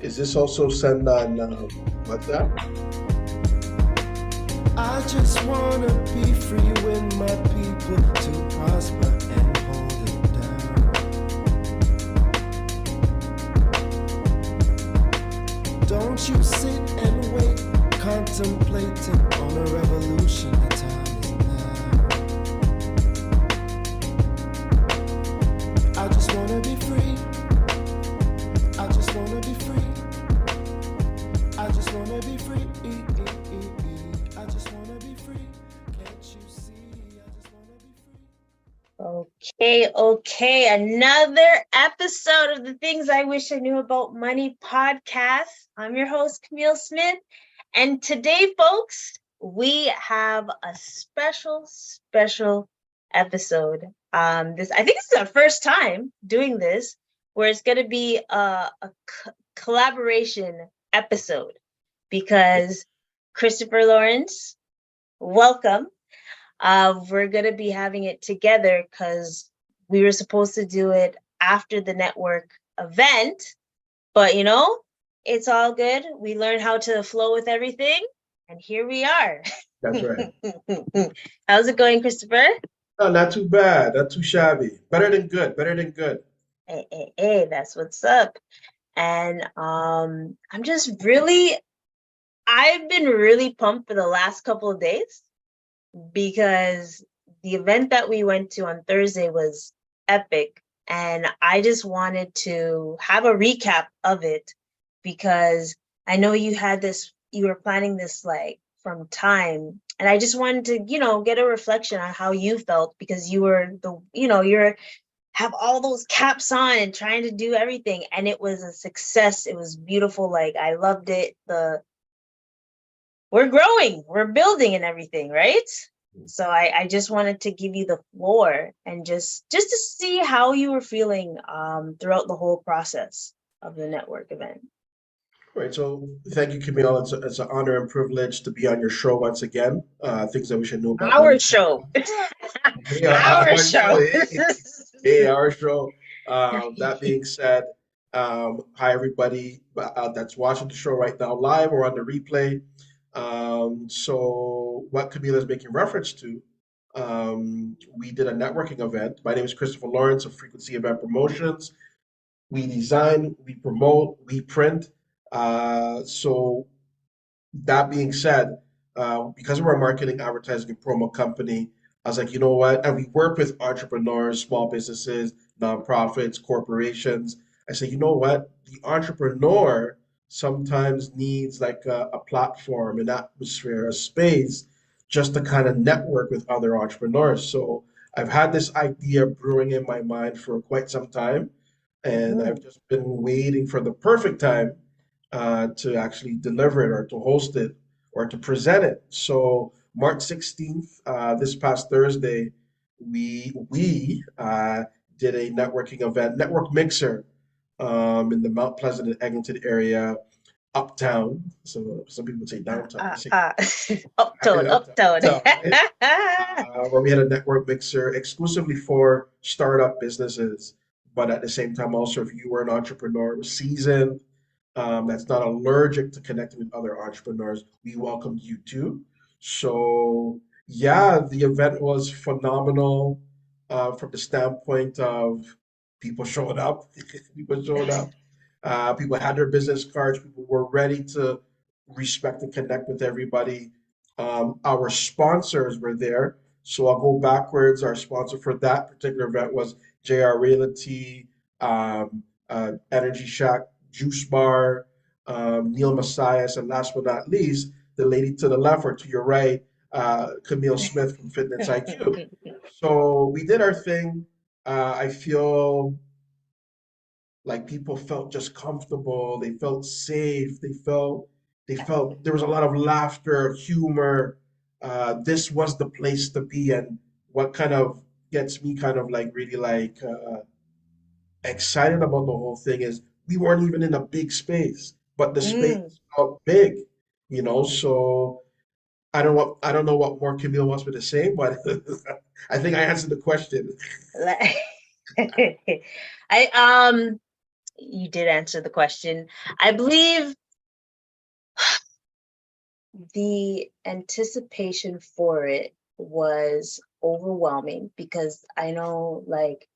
Is this also sent on WhatsApp? I just wanna be free with my people to prosper and hold it down. Don't you sit and wait, contemplating on a revolution. The time is now. I just wanna be free. I just wanna be free. I just wanna be free. I just wanna be free. Can't you see? I just wanna be free. Okay. Another episode of the Things I Wish I Knew About Money podcast. I'm your host, Kamille Smith. And today, folks, we have a special episode. I think this is our first time doing this, where it's going to be a collaboration episode because Christopher Lawrence, welcome. We're going to be having it together because we were supposed to do it after the network event, but it's all good. We learned how to flow with everything, and here we are. That's right. How's it going, Christopher? No, not too bad. Not too shabby. Better than good. Better than good. Hey, that's what's up. And I've been really pumped for the last couple of days because the event that we went to on Thursday was epic. And I just wanted to have a recap of it because I know you were planning this like from time. And I just wanted to, get a reflection on how you felt because you were have all those caps on and trying to do everything. And it was a success. It was beautiful. Like, I loved it. We're growing, we're building and everything, right? So I just wanted to give you the floor and just to see how you were feeling throughout the whole process of the network event. Right. So thank you, Camille. It's an honor and privilege to be on your show once again. Things that we should know about Our money. show. Yeah, Our show. Hey, our show. That being said, hi everybody that's watching the show right now live or on the replay. So what Camille is making reference to, we did a networking event. My name is Christopher Lawrence of Frequency Event Promotions. We design, we promote, we print. So that being said, because we're a marketing, advertising, and promo company, I was like, you know what? And we work with entrepreneurs, small businesses, nonprofits, corporations. I said, you know what? The entrepreneur sometimes needs like a platform, an atmosphere, a space just to kind of network with other entrepreneurs. So I've had this idea brewing in my mind for quite some time, and I've just been waiting for the perfect time to actually deliver it or to host it or to present it. So March 16th, this past Thursday, we did a networking event, network mixer, in the Mount Pleasant and Eglinton area, uptown. So some people say downtown. I say Uptown. uptown, where we had a network mixer exclusively for startup businesses, but at the same time, also if you were an entrepreneur, seasoned, that's not allergic to connecting with other entrepreneurs, we welcomed you too. So yeah, the event was phenomenal from the standpoint of people showed up, people showed up, people had their business cards, people were ready to respect and connect with everybody. Our sponsors were there. So I'll go backwards. Our sponsor for that particular event was JR Realty, Energy Shack, Juice Bar, Neil Messias, and last but not least, the lady to the left or to your right, Camille Smith from Fitness IQ. So we did our thing. I feel like people felt just comfortable. They felt safe. They felt there was a lot of laughter, humor. This was the place to be, and what kind of gets me kind of like really like excited about the whole thing is we weren't even in a big space, but the space felt big, So I don't know what more Camille wants me to say, but I think I answered the question. I you did answer the question. I believe the anticipation for it was overwhelming because I know like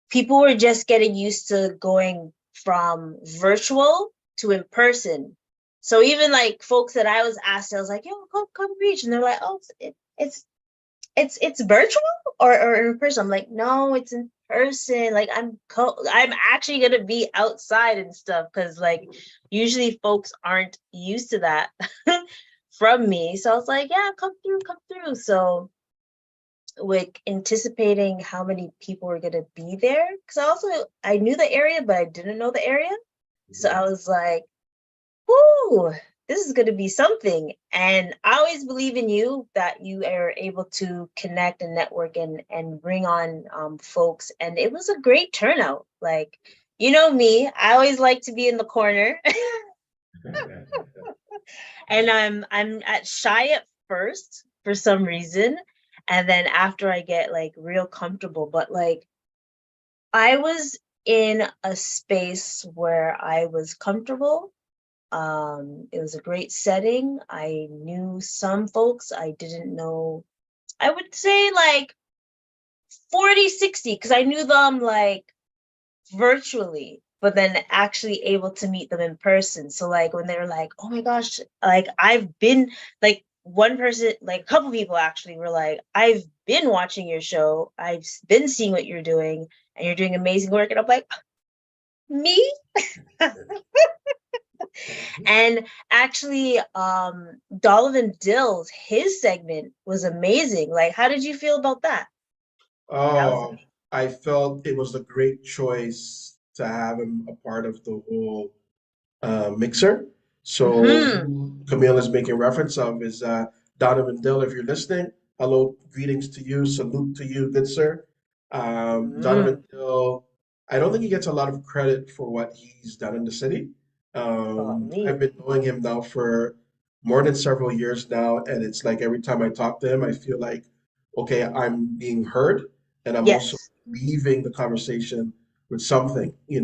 people were just getting used to going from virtual to in person. So even like folks that I was asked, I was like, "Yo, come reach," and they're like, "Oh, it's virtual or in person." I'm like, "No, it's in person. Like I'm actually gonna be outside and stuff because like usually folks aren't used to that from me." So I was like, "Yeah, come through." So with anticipating how many people were going to be there, because I knew the area but I didn't know the area, so I was like, whoo, this is going to be something. And I always believe in you that you are able to connect and network and bring on folks, and it was a great turnout. Like, you know me, I always like to be in the corner. And I'm at shy at first for some reason, and then after I get like real comfortable. But like I was in a space where I was comfortable. It was a great setting. I knew some folks. I didn't know, I would say like 40-60, because I knew them like virtually, but then actually able to meet them in person. So like when they're like, "Oh my gosh, like I've been," like one person, like a couple people actually were like, "I've been watching your show. I've been seeing what you're doing, and you're doing amazing work." And I'm like, "Me?" And actually, Donovan Dills, his segment was amazing. Like, how did you feel about that? That was Oh, I felt it was a great choice to have him a part of the whole mixer. So amazing. who Camille is making reference of is Donovan Dill. If you're listening, hello, greetings to you, salute to you, good sir. Donovan Dill, I don't think he gets a lot of credit for what he's done in the city. Oh, I've me. been knowing him now for more than several years now, and it's like every time I talk to him, I feel like, okay, I'm being heard, and I'm also Yes. leaving the conversation with something, Yes.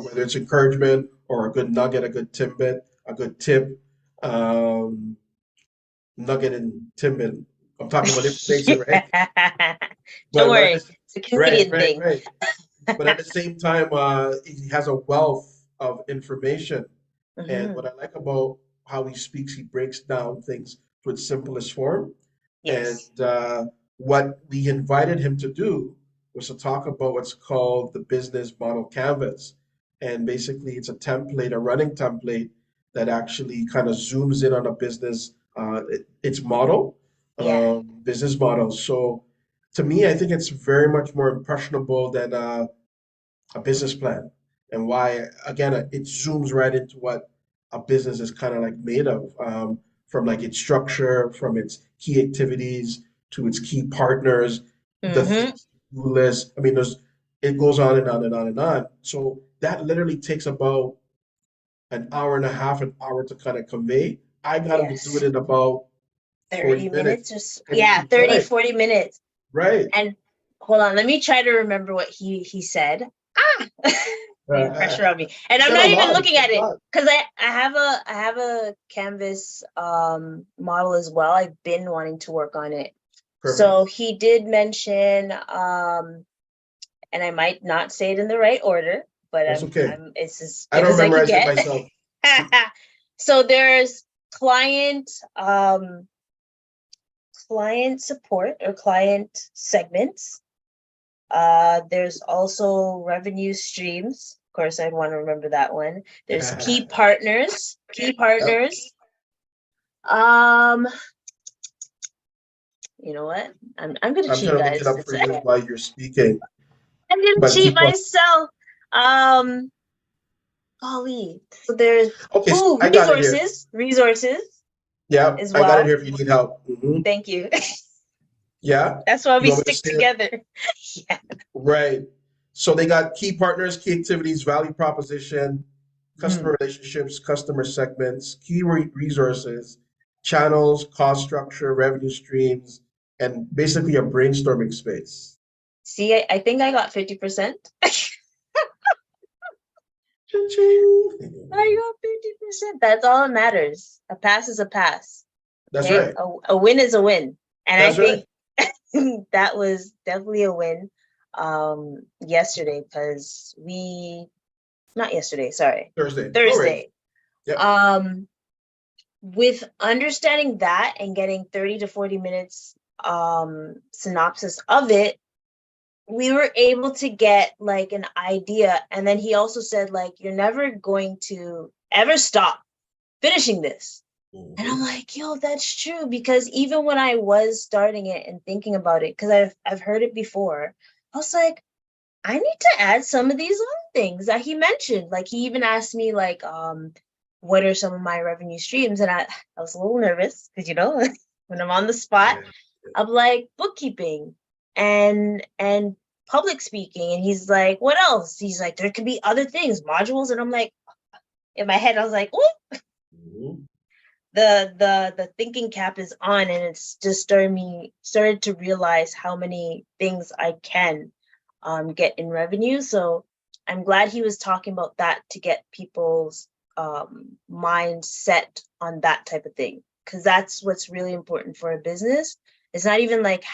whether it's encouragement or a good nugget, a good tidbit, a good tip, um, nugget and tidbit. I'm talking about information, right? Yeah. Don't But at worry, this, it's a right, Canadian right, thing. right. But at the same time, he has a wealth of information. And what Hmm. I like about how he speaks, he breaks down things to its simplest form. And Yes. what we invited him to do was to talk about what's called the business model canvas. And basically, it's a template, a running template that actually kind of zooms in on a business, its model, Yeah. business model. So to me, I think it's very much more impressionable than a business plan. And why, again, it zooms right into what a business is kind of like made of, from like its structure, from its key activities to its key partners, the Hmm. things to do list. I mean, it goes on and on and on and on. So that literally takes about an hour and a half, an hour to kind of convey. I got him to do it Yes. in about 40 30 minutes. minutes or so. And Yeah, 30, right, 40 minutes. right. And hold on, let me try to remember what he said. Ah, putting pressure on me. He And I'm said a not even lot. He looking said at a it lot. because I have a canvas model as well. I've been wanting to work on it. Perfect. So he did mention and I might not say it in the right order, but That's okay. I'm it's as I good don't as I can memorize it get. myself. So there's client client support or client segments. There's also revenue streams. Of course, I'd want to remember that one. There's key partners, key Yep. partners. Um, you know what? I'm gonna I'm cheat, trying to look it guys. up for you while you're speaking, I'm gonna but cheat keep on. myself. Um, golly. So there's Okay, I got it here. resources Yeah, as I got it well. here if you need help. Thank you. Yeah, That's why you we want me to stick say it? together. Yeah. Right. So they got key partners, key activities, value proposition, Mm. customer relationships, customer segments, key resources, channels, cost structure, revenue streams, and basically a brainstorming space. See, I think I got 50%. Cha-ching. I got 50%. That's all that matters. A pass is a pass. That's Okay, right. a win is a win, and I That's right. think that was definitely a win yesterday because not yesterday, sorry, Thursday. No worries. Thursday. Yep. With understanding that and getting 30 to 40 minutes synopsis of it, we were able to get like an idea. And then he also said, like, you're never going to ever stop finishing this. And I'm like, yo, that's true. Because even when I was starting it and thinking about it, because I've heard it before, I was like, I need to add some of these other things that he mentioned. Like he even asked me like, what are some of my revenue streams? And I was a little nervous because when I'm on the spot, I'm like bookkeeping and public speaking. And he's like, what else? He's like, there could be other things, modules. And I'm like, in my head, I was like, oh, the thinking cap is on, and it's just started to realize how many things I can get in revenue. So I'm glad he was talking about that to get people's mind set on that type of thing, because that's what's really important for a business. It's not even like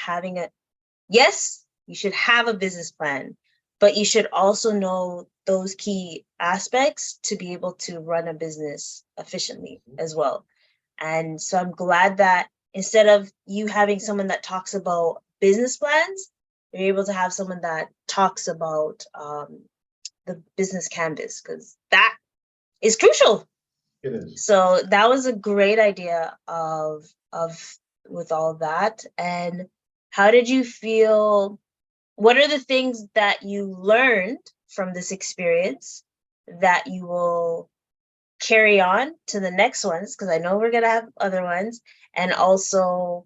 yes, you should have a business plan, but you should also know those key aspects to be able to run a business efficiently as well. And so I'm glad that instead of you having someone that talks about business plans, you're able to have someone that talks about the business canvas, because that is crucial. It is. So that was a great idea of with all that. And how did you feel? What are the things that you learned from this experience that you will carry on to the next ones? Because I know we're gonna have other ones. And also,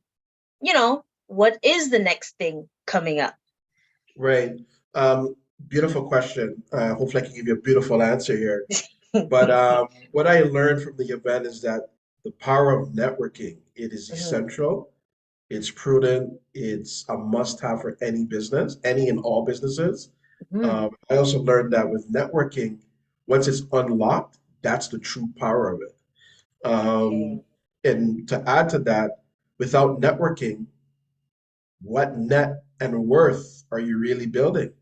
what is the next thing coming up? Right. Beautiful question. Hopefully I can give you a beautiful answer here. But what I learned from the event is that the power of networking, it is essential, it's prudent, it's a must-have for any business, any and all businesses. I also learned that with networking, once it's unlocked, that's the true power of it. Okay. And to add to that, without networking, what net and worth are you really building?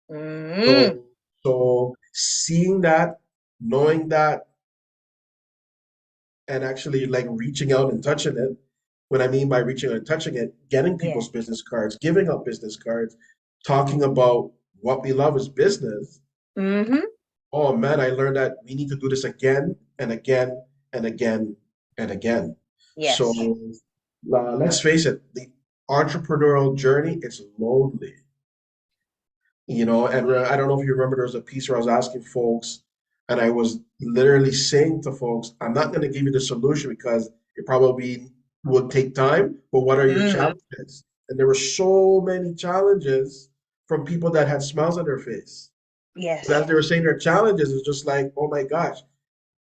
So, so seeing that, knowing that, and actually like reaching out and touching it. What I mean by reaching out and touching it, getting Yeah. people's business cards, giving up business cards, talking about what we love is business. Oh man, I learned that we need to do this again and again and again and again. Yes. So let's face it, the entrepreneurial journey is lonely. And I don't know if you remember, there was a piece where I was asking folks, and I was literally saying to folks, I'm not going to give you the solution because it probably would take time, but what are your challenges? And there were so many challenges from people that had smiles on their face. Yes. But as they were saying their challenges, it's just like, oh my gosh,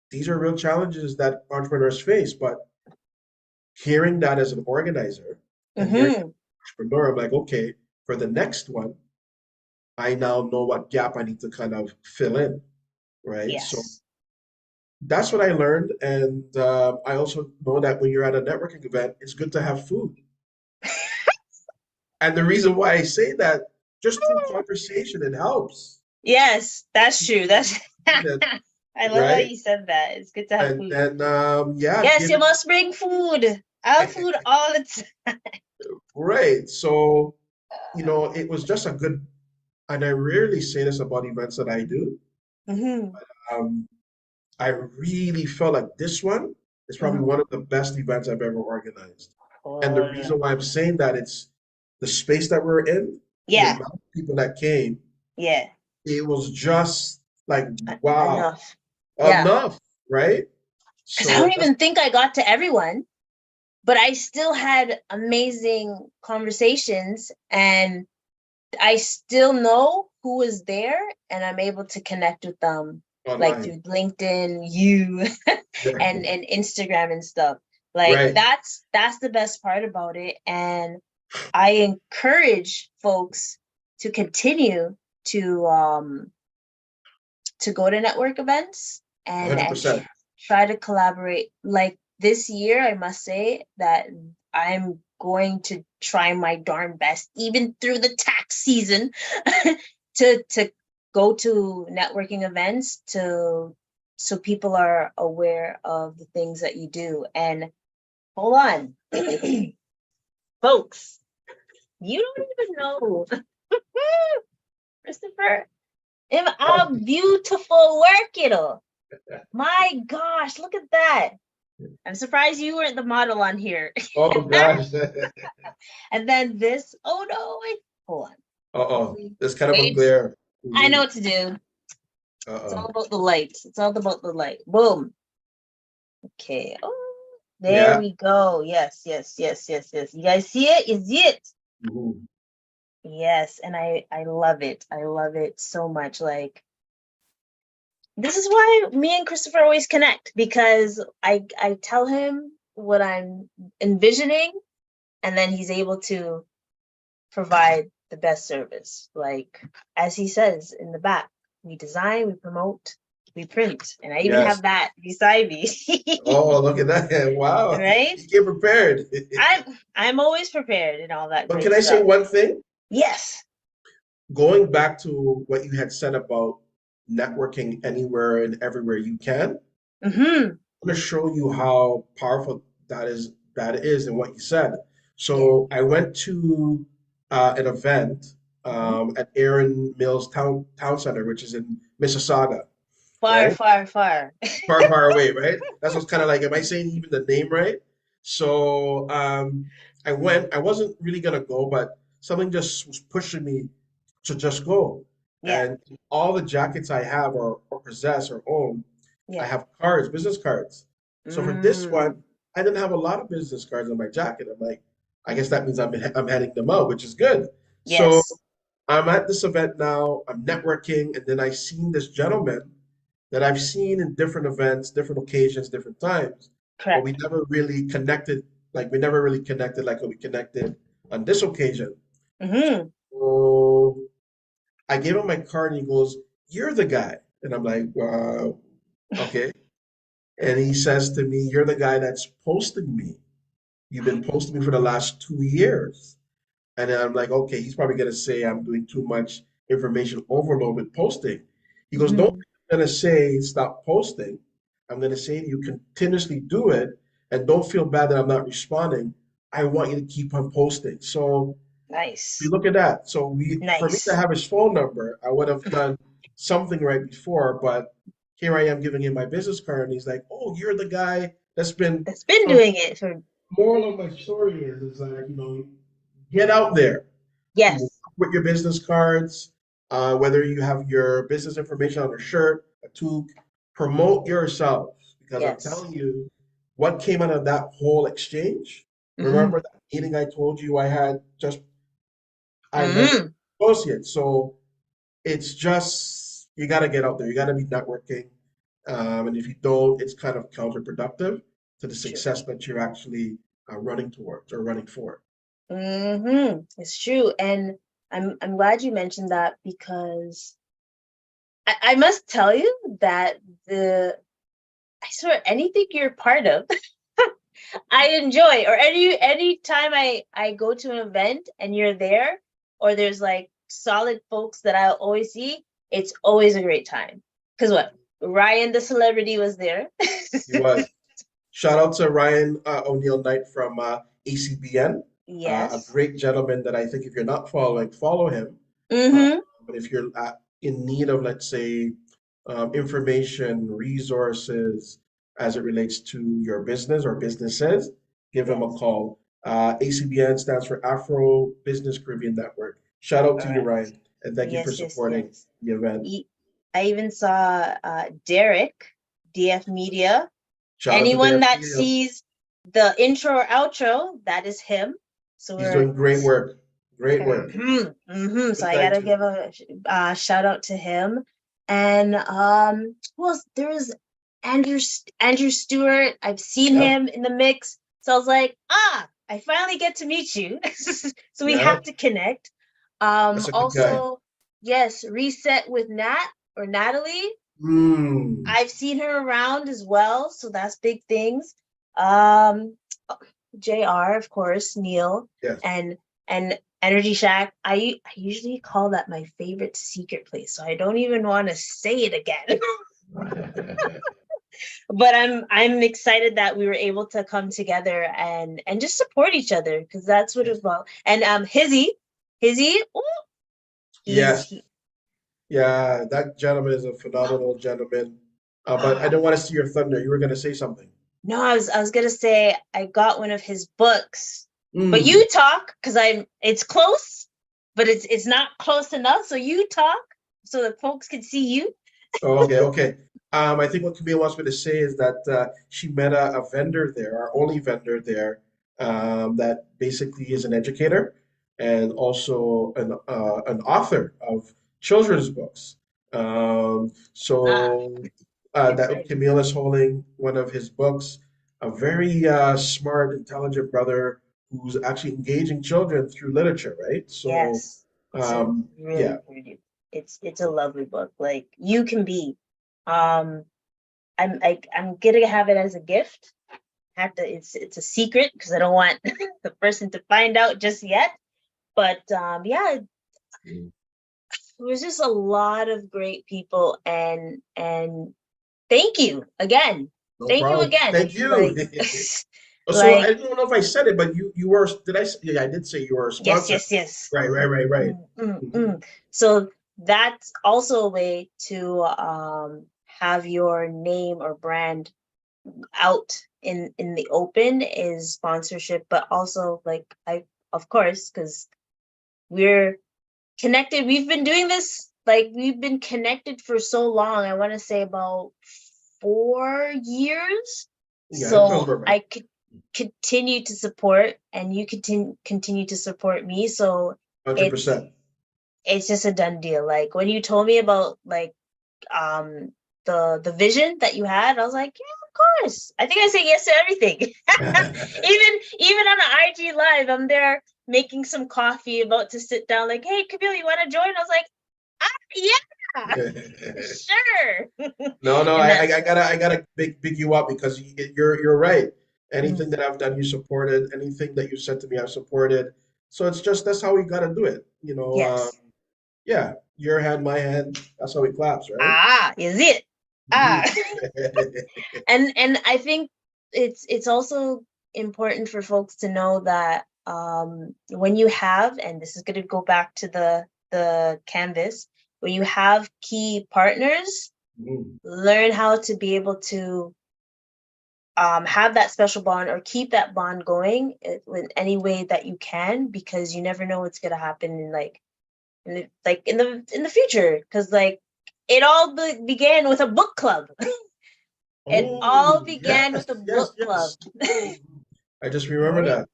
these are real challenges that entrepreneurs face. But hearing that as an organizer and hearing as an entrepreneur, I'm like, okay, for the next one, I now know what gap I need to kind of fill in, right? So Yes. that's what I learned. And I also know that when you're at a networking event, it's good to have food. And the reason why I say that, just through conversation, it helps. Yes, that's true. That's That- I love how Right? you said that. It's good to have And food. then, yeah, Yes, you given, must bring food. I have food all the time. right. So, it was just a good, and I rarely say this about events that I do. Um, I really felt like this one is probably one of the best events I've ever organized. And the reason why I'm saying that, it's the space that we're in, the Yeah, amount of people that came, yeah. it was just like, wow, Enough. Yeah. enough, right? Because I So don't that's even think I got to everyone, but I still had amazing conversations, and I still know who was there, and I'm able to connect with them like online. through LinkedIn, you and Exactly. Instagram and stuff. Like Right. that's the best part about it. And I encourage folks to continue to to go to network events and 100%. try to collaborate. Like this year, I must say that I'm going to try my darn best, even through the tax season, to go to networking events so people are aware of the things that you do. And hold on, folks, you don't even know, Christopher, if a beautiful work it all. My gosh, look at that. I'm surprised you weren't the model on here. Oh gosh. And then this, oh no, wait, hold on. Uh-oh. There's kind of a Wait, glare. I know what to do. It's all Uh-oh. about the lights. It's all about the light. Boom. Okay. Oh, there Yeah. we go. Yes, yes, yes, yes, yes. You guys see it? You see it? Mhm. Yes, and I love it. I love it so much. Like, this is why me and Christopher always connect, because I tell him what I'm envisioning, and then he's able to provide the best service. Like, as he says in the back, we design, we promote, we print, and I even Yes. have that beside me. Oh, look at that. Wow. Right? You came prepared. I'm always prepared and all that But great can I say stuff. one thing? Yes. Going back to what you had said about networking anywhere and everywhere you can, Mm-hmm. I'm going to show you how powerful that is in what you said. Yeah. So I went to an event Mm-hmm. at Aaron Mills Town Center, which is in Mississauga, Far, right? far, far. Far, far away, right? That's what's kind of like, am I saying even the name right? So I went, I wasn't really gonna go, but something just was pushing me to just go. Yeah. And all the jackets I have or possess or own, I Yeah. have cards, business cards. So for this one, Mm. I didn't have a lot of business cards on my jacket. I'm like, I guess that means I'm handing them out, which is good. So Yes. I'm at this event now, I'm networking, and then I seen this gentleman that I've seen in different events, different occasions, different times, but we Correct. never really connected, like we never really connected like we connected on this occasion. Mm-hmm. So I gave him my card and he goes, "You're the guy." And I'm like, okay. And he says to me, "You're the guy that's posting me. You've been posting me for the last 2 years." And then I'm like, okay, he's probably gonna say I'm doing too much information overload with posting. He goes, "Don't Mm-hmm. think I'm gonna say stop posting. I'm gonna say you continuously do it and don't feel bad that I'm not responding. I want you to keep on posting." So we Nice. look at that. So we for me to Nice. have his phone number, I would have done something right before, but here I am giving him my business card and he's like, "Oh, you're the guy that's been." It's been So doing it for moral of my story is like, get out there yes. with your business cards, whether you have your business information on a shirt, a toque, promote yourself because I'm Yes. telling you what came out of that whole exchange. Mm-hmm. Remember that meeting I told you I had just I met Mm-hmm. associates. So it's just you got to get out there. You got to be networking, and if you don't, it's kind of counterproductive to the True. success that you're actually running towards or running for. Mm-hmm. It's true. And I'm glad you mentioned that, because I must tell you that I swear anything you're part of, I enjoy. Or any time I go to an event and you're there, or there's like solid folks that I'll always see, it's always a great time. Because what? Ryan the celebrity was there. He was. Shout out to Ryan O'Neill Knight from ACBN, a Yes. great gentleman that I think if you're not following, follow him. Uh, Mm-hmm. but if you're in need of, let's say, information, resources as it relates to your business or businesses, give him a Yes. call. ACBN stands for Afro Business Caribbean Network. Shout out to you, Correct. Ryan, and thank you for Yes, yes, supporting yes. the event. I even saw Derek, DF Media. Shout out to Anyone Dave. that sees the intro or outro, that is him. So He's doing great work. Great work. So Good I guy gotta too. give a shout out to him. And who else? There was Andrew Stewart. I've seen Yep. him in the mix. So I was like, I finally get to meet you. So we Yeah. have to connect. That's a good guy. Also, yes, Reset with Nat or Natalie. I've seen her around as well, so that's big things. Um, JR, of course, Neil, Yes. and Energy Shack. I usually call that my favorite secret place, so I don't even want to say it again. But I'm excited that we were able to come together and just support each other because that's what it's about. And Hizzy, ooh, Yes. he Yeah, that gentleman is a phenomenal gentleman. But I don't want to see your thunder. You were going to say something. no, I was gonna say I got one of his books, but Mm. you talk because it's close, but it's not close enough. So you talk so that folks can see you. Oh, okay, okay. I think what Camille wants me to say is that she met a vendor there, our only vendor there, that basically is an educator and also an author of children's books. Ah, So that exciting. Camille is holding one of his books, a very smart, intelligent brother who's actually engaging children through literature, right? So, Yes, it's a yeah. really pretty. It's a lovely book. Like you can be. Um, I'm gonna have it as a gift. Have to. It's a secret because I don't want the person to find out just yet. But yeah, it was just a lot of great people and thank you again. No Thank you problem. again. Thank you. Like So I like don't know if I said it, but you were, did I? Yeah, I did say you were a yes, sponsor. yes, yes. Right, right, right, right. Mm, mm, Mhm. mm. So that's also a way to have your name or brand out in the open is sponsorship, but also like I of course because we're connected. We've been doing this, like we've been connected for so long. I want to say about 4 years. Yeah, that sounds So about right. I could continue to support and you continue to support me. So it's 100%. it's just a done deal. Like when you told me about like um the vision that you had, I was like, yeah, of course. I think I say yes to everything. Even on the IG live, I'm there making some coffee, about to sit down, like, hey, Camille, you want to join? I was like, yeah, sure. No, no, And that's I gotta big you up because you're right. mm, Anything that I've done, you supported. Anything that you said to me, I've supported. So it's just that's how we gotta do it. yes. Yeah, your hand, my hand. That's how it claps, right? Is it? Mhm. Ah. And I think it's also important for folks to know that when you have, and this is going to go back to the canvas, when you have key partners, Mhm. learn how to be able to have that special bond or keep that bond going in any way that you can, because you never know what's going to happen in like in the future, because like it all began with a book club. It all Oh, began yes, with a yes, book club. yes. I just remember Right? that.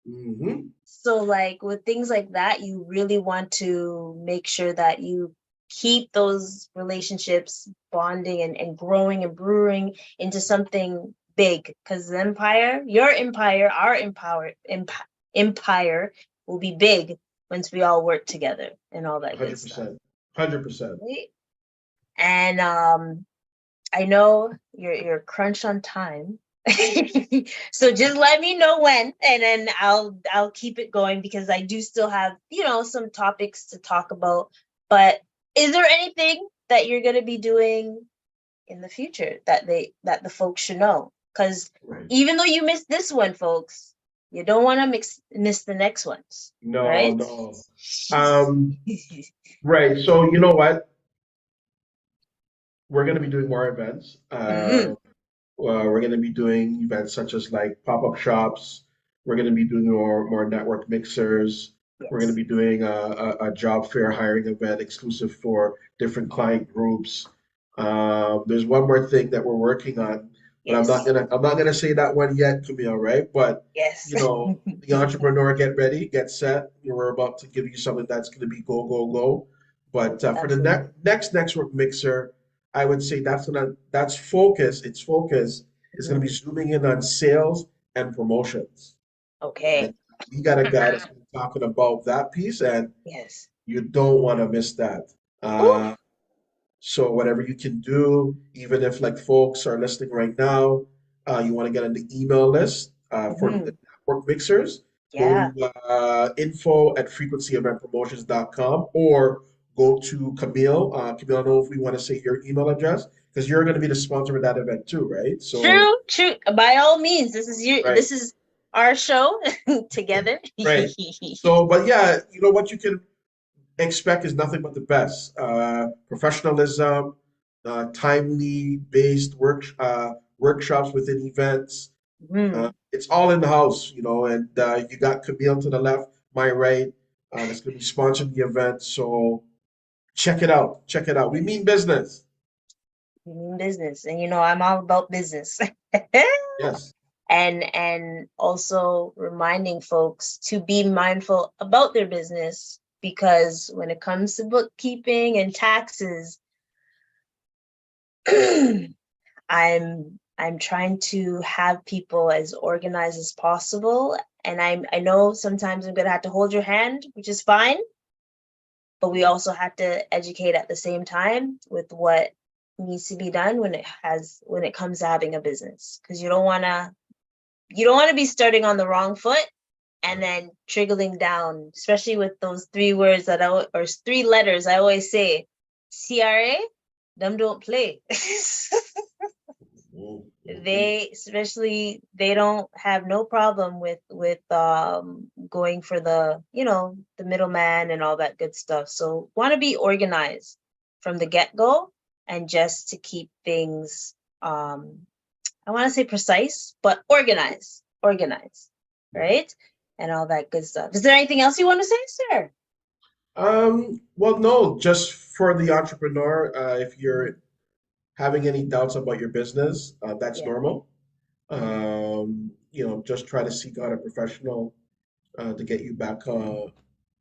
Hmm. So like with things like that, you really want to make sure that you keep those relationships bonding and growing and brewing into something big, because the empire, your empire, our empire will be big once we all work together and all that good stuff. 100%. 100%. Right? And I know you're crunched on time. So just let me know when, and then I'll keep it going because I do still have, some topics to talk about. But is there anything that you're gonna be doing in the future that the folks should know? Because Right. even though you missed this one, folks, you don't want to miss the next ones, No, right? no. Um, right. So you know what? We're gonna be doing more events. Mhm. We're going to be doing events such as like pop-up shops. We're going to be doing more network mixers. We're going to Yes. be doing a job fair hiring event exclusive for different client groups. There's one more thing that we're working on, but Yes. I'm not gonna say that one yet, Camille, right? But Yes. the entrepreneur, get ready, get set. We're about to give you something that's going to be go, go, go. But for the Absolutely. next network mixer, I would say that's focus. Its focus is going to be Mhm. zooming in on sales and promotions. Okay. And we got a guy that's going to be talking about that piece, and Yes. you don't want to miss that. Ooh. Uh, So whatever you can do, even if like folks are listening right now, you want to get on the email list for Mhm. the network mixers, go Yeah. to info@frequencyeventpromotions.com or go to Camille. Camille, I don't know if we want to say your email address because you're going to be the sponsor of that event too, right? So, True, true. By all means, this is right, this is our show together. right. So, but yeah, you know what you can expect is nothing but the best. Professionalism, timely based workshops within events. Mhm. It's all in the house, you know, and you got Camille to the left, my right. That's going to be sponsoring the event. So check it out. Check it out. We mean business. You mean business, and I'm all about business. Yes. And also reminding folks to be mindful about their business because when it comes to bookkeeping and taxes, I'm trying to have people as organized as possible. And I know sometimes I'm gonna have to hold your hand, which is fine, but we also have to educate at the same time with what needs to be done when it comes to having a business. Because you don't wanna be starting on the wrong foot and then trickling down, especially with those three words or three letters I always say, CRA, them don't play. They don't have no problem with going for the middleman and all that good stuff. So want to be organized from the get-go and just to keep things I want to say precise, but organized, right? And all that good stuff. Is there anything else you want to say, sir? Well, no, just for the entrepreneur, if you're having any doubts about your business, that's Yeah. normal. Just try to seek out a professional to get you back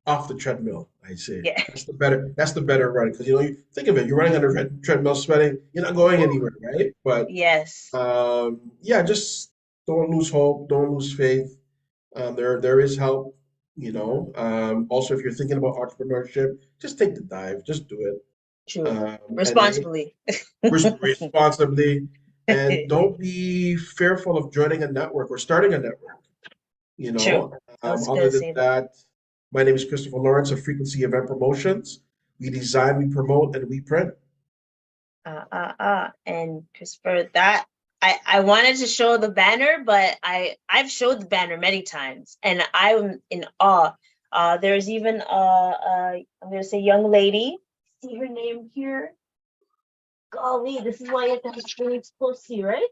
off the treadmill. I say Yeah. that's the better run because you think of it, you're running on a treadmill, sweating, you're not going Whew. anywhere, right? But Yes. yeah, just don't lose hope, don't lose faith. There is help. Also, if you're thinking about entrepreneurship, just take the dive, just do it, True. and then Responsibly. responsibly, and don't be fearful of joining a network or starting a network. You True. know, I was other gonna than say that. that, my name is Christopher Lawrence of Frequency Event Promotions. We design, we promote, and we print. And Christopher, that I wanted to show the banner, but I've showed the banner many times, and I'm in awe. There's even I'm gonna say young lady. See her name here? Golly, this is why you have to have strings close to you, right?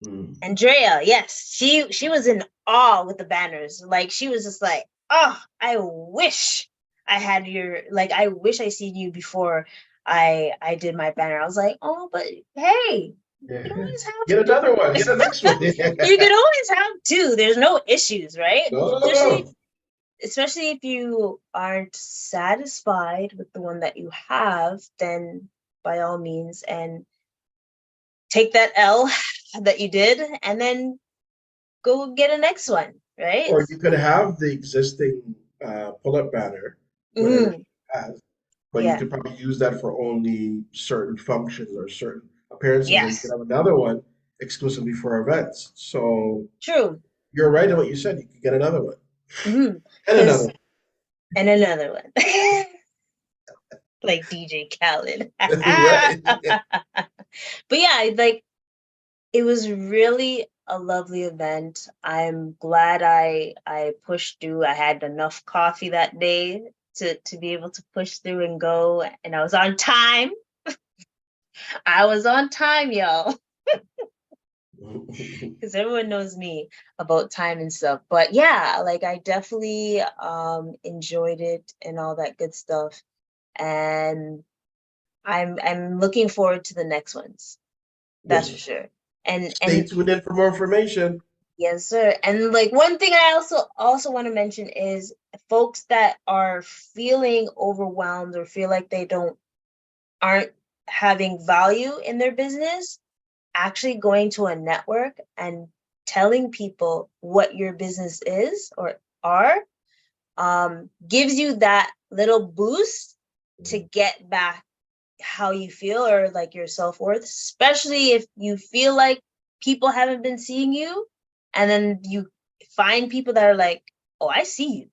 Mm. Andrea, yes, she was in awe with the banners. Like she was just like, oh, I wish I had your like I wish I seen you before I did my banner. I was like, oh, but hey, you Yeah. can always have Get another one. Get the next one. you can always have two. There's no issues, right? No, no, no, Especially no. especially if you aren't satisfied with the one that you have, then by all means and take that L that you did and then go get a next one, right? Or you could have the existing pull-up banner, whatever Hmm. she has, but you Yeah. could probably use that for only certain functions or certain appearances, and you could Yes. have another one exclusively for events. So True. you're right in what you said. You could get another one Hmm. and another Because one. and another one, like DJ Khaled. Right. But yeah, like it was really a lovely event. I'm glad I pushed through. I had enough coffee that day to be able to push through and go, and I was on time. I was on time, y'all. Because everyone knows me about time and stuff. But yeah, like I definitely enjoyed it and all that good stuff. And I'm looking forward to the next ones. That's for Yes. sure. And Stay and tuned in for more information. yes, sir. And like one thing I also want to mention is folks that are feeling overwhelmed or feel like they don't aren't having value in their business, actually going to a network and telling people what your business is or are gives you that little boost to get back how you feel or like your self-worth, especially if you feel like people haven't been seeing you, and then you find people that are like, oh, I see you.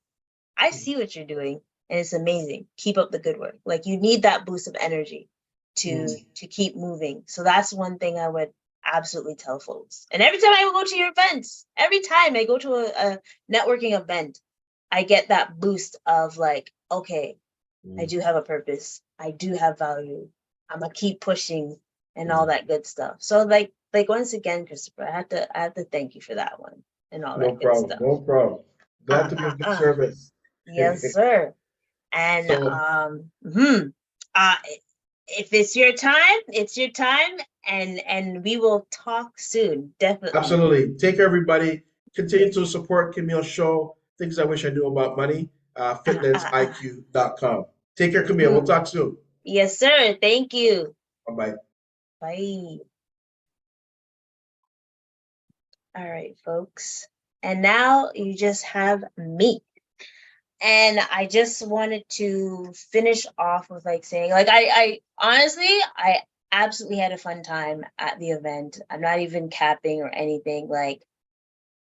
I see what you're doing, and it's amazing. Keep up the good work. Like, you need that boost of energy to keep moving. So that's one thing I would absolutely tell folks. And every time I go to your events, every time I go to a networking event, I get that boost of like, okay, I do have a purpose. I do have value. I'm gonna keep pushing and all that good stuff. So like once again, Christopher, I have to thank you for that one and all No that good problem. stuff. No problem. Glad to be of good service. Yes, sir. And So uh if it's your time, it's your time, and we will talk soon, definitely. absolutely. Take care, everybody. Continue to support Camille's show. Things I wish I knew about money. FitnessIQ.com. Take care, Camille. We'll talk soon. Yes, sir. Thank you. Bye-bye. Bye. All right, folks. And now you just have me. And I just wanted to finish off with like saying, like, I honestly, I absolutely had a fun time at the event. I'm not even capping or anything. Like,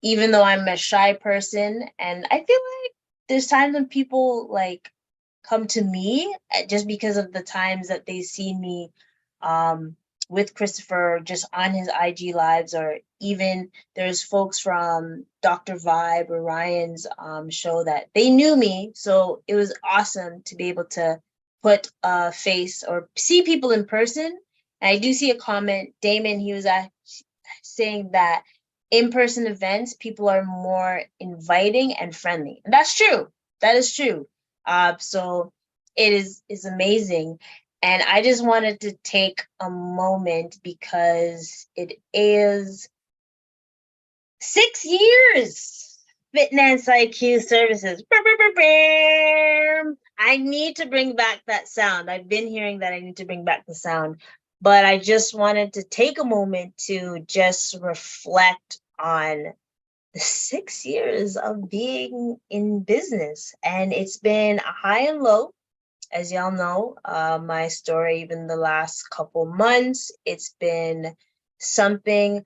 even though I'm a shy person, and I feel like there's times when people like come to me just because of the times that they see me with Christopher just on his IG lives, or even there's folks from Dr. Vibe or Ryan's show that they knew me. So it was awesome to be able to put a face or see people in person. And I do see a comment, Damon, he was saying that in-person events, people are more inviting and friendly. And that's true. That is true. So it is amazing. And I just wanted to take a moment because it is 6 years Fitness IQ services. I need to bring back that sound. I've been hearing that I need to bring back the sound, but I just wanted to take a moment to just reflect on the 6 years of being in business. And it's been a high and low. As y'all know, my story, even the last couple months, it's been something,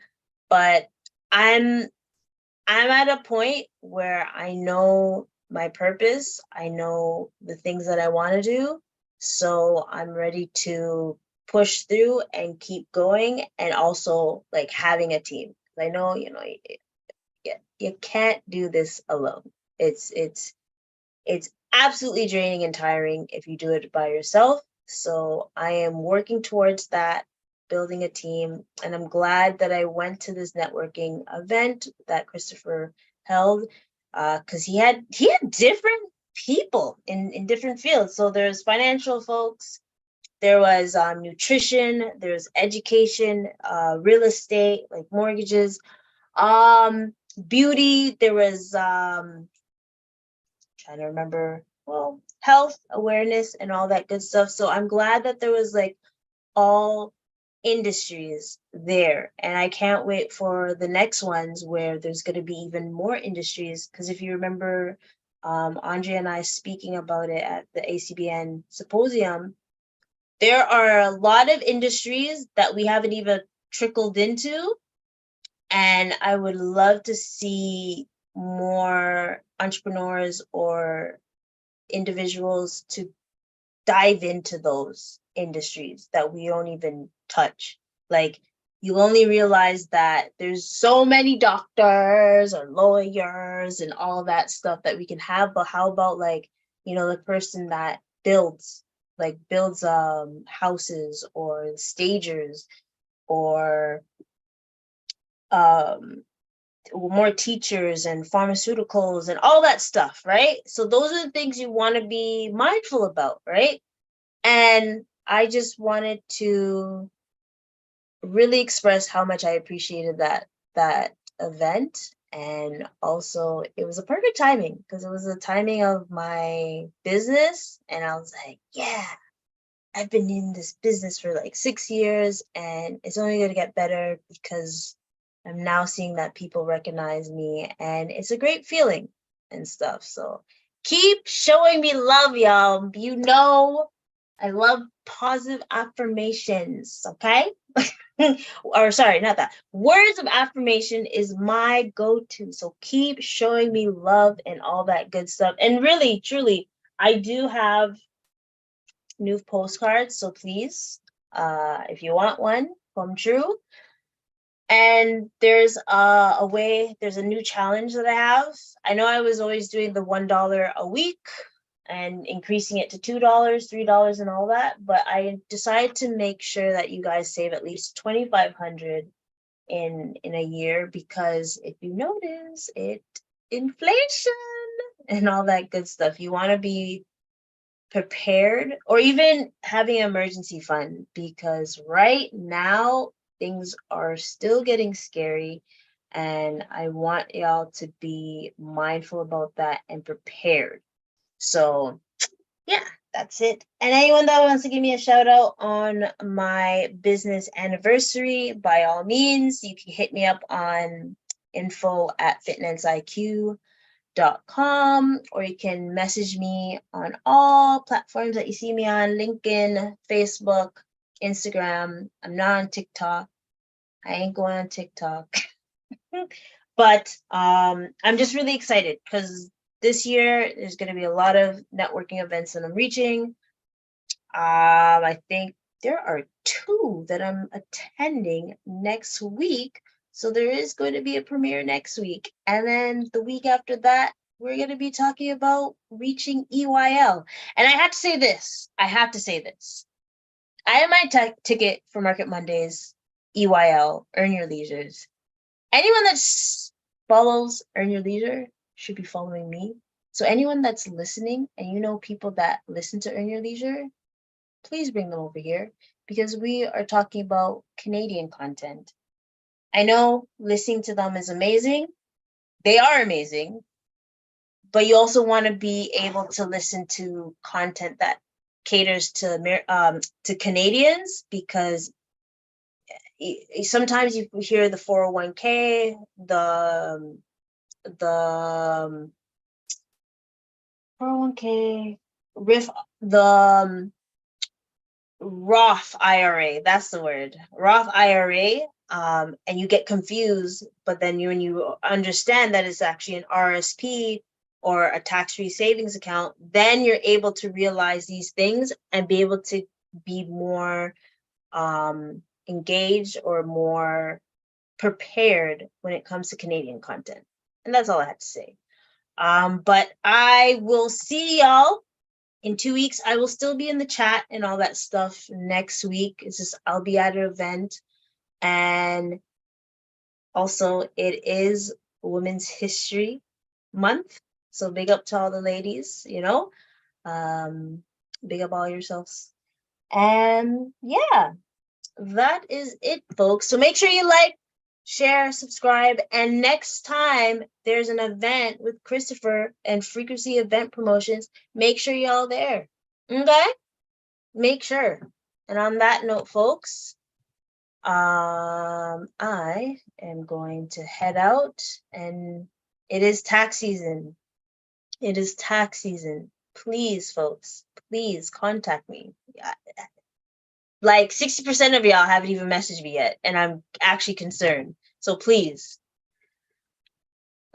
but I'm at a point where I know my purpose. I know the things that I want to do. So I'm ready to push through and keep going, and also like having a team. I know, you can't do this alone. It's absolutely draining and tiring if you do it by yourself. So I am working towards that, building a team. And I'm glad that I went to this networking event that Christopher held, because he had different people in different fields. So there's financial folks, there was nutrition, there's education, real estate, like mortgages, beauty, there was trying to remember, well, health awareness and all that good stuff. So I'm glad that there was like all industries there, and I can't wait for the next ones where there's going to be even more industries, because if you remember Andre and I speaking about it at the ACBN symposium, there are a lot of industries that we haven't even trickled into, and I would love to see more entrepreneurs or individuals to dive into those industries that we don't even touch. Like, you only realize that there's so many doctors or lawyers and all that stuff that we can have, but how about like, the person that builds houses, or stagers, or more teachers and pharmaceuticals and all that stuff, right? So those are the things you want to be mindful about, right? And I just wanted to really express how much I appreciated that event. And also it was a perfect timing, because it was the timing of my business, and I was like, yeah, I've been in this business for like 6 years, and it's only going to get better because I'm now seeing that people recognize me, and it's a great feeling and stuff. So keep showing me love, y'all. I love positive affirmations, okay? Or sorry, not that. Words of affirmation is my go-to. So keep showing me love and all that good stuff. And really, truly, I do have new postcards. So please, if you want one, come true. And there's there's a new challenge that I have. I know I was always doing the $1 a week and increasing it to $2, $3 and all that, but I decided to make sure that you guys save at least $2,500 in a year, because if you notice, inflation and all that good stuff. You want to be prepared, or even having an emergency fund, because right now things are still getting scary, and I want y'all to be mindful about that and prepared. So yeah, that's it. And anyone that wants to give me a shout out on my business anniversary, by all means, you can hit me up on info@fitnessiq.com, or you can message me on all platforms that you see me on: LinkedIn, Facebook, Instagram. I'm not on TikTok. I ain't going on TikTok. But I'm just really excited because this year there's going to be a lot of networking events that I'm reaching. I think there are 2 that I'm attending next week. So there is going to be a premiere next week. And then the week after that, we're going to be talking about reaching EYL. And I have to say this. I have my ticket for Market Mondays, EYL, Earn Your Leisures. Anyone that follows Earn Your Leisure should be following me. So anyone that's listening and you know people that listen to Earn Your Leisure, please bring them over here, because we are talking about Canadian content. I know listening to them is amazing. They are amazing. But you also want to be able to listen to content that caters to Canadians, because sometimes you hear the 401k, the 401k, RIF, the Roth IRA, that's the word, Roth IRA, and you get confused, but then when you understand that it's actually an RSP or a tax-free savings account, then you're able to realize these things and be able to be more engaged or more prepared when it comes to Canadian content. And that's all I have to say. But I will see y'all in 2 weeks. I will still be in the chat and all that stuff next week. It's just I'll be at an event. And also it is Women's History Month. So big up to all the ladies, big up all yourselves. And yeah, that is it, folks. So make sure you like, share, subscribe, and next time there's an event with Christopher and Frequency Event Promotions, make sure y'all there. Okay? Make sure. And on that note, folks, I am going to head out, and it is tax season. It is tax season. Please, folks, please contact me. Like 60% of y'all haven't even messaged me yet, and I'm actually concerned. So please.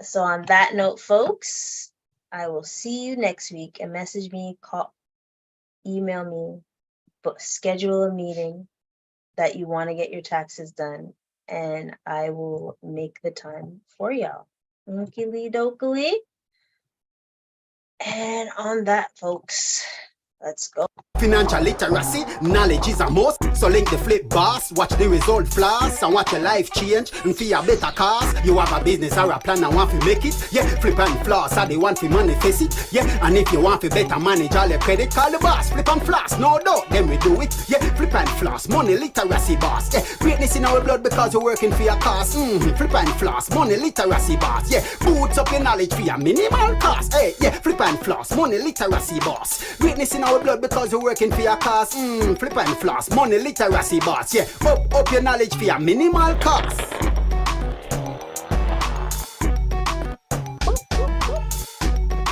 So on that note, folks, I will see you next week, and message me, call, email me, but schedule a meeting that you want to get your taxes done, and I will make the time for y'all. Okie dokie. And on that, folks, let's go. Financial literacy, knowledge is a must. So link the flip boss, watch the result flash, and watch your life change and feel a better cause. You have a business or a plan and want to make it. Yeah, flip and floss, or they want to manifest it. Yeah, and if you want to better manage all your credit, call the boss. Flip and floss, no doubt, then we do it. Yeah, flip and floss, money literacy boss. Yeah, greatness in our blood because you're working for your cause. Flip and floss, money literacy boss. Yeah, boots up your knowledge for your minimal cost. Hey, yeah, flip and floss, money literacy boss. Greatness in our blood because you're working for your cause. Flip and floss, money literacy boss. Yeah, up your knowledge for your minimal cost.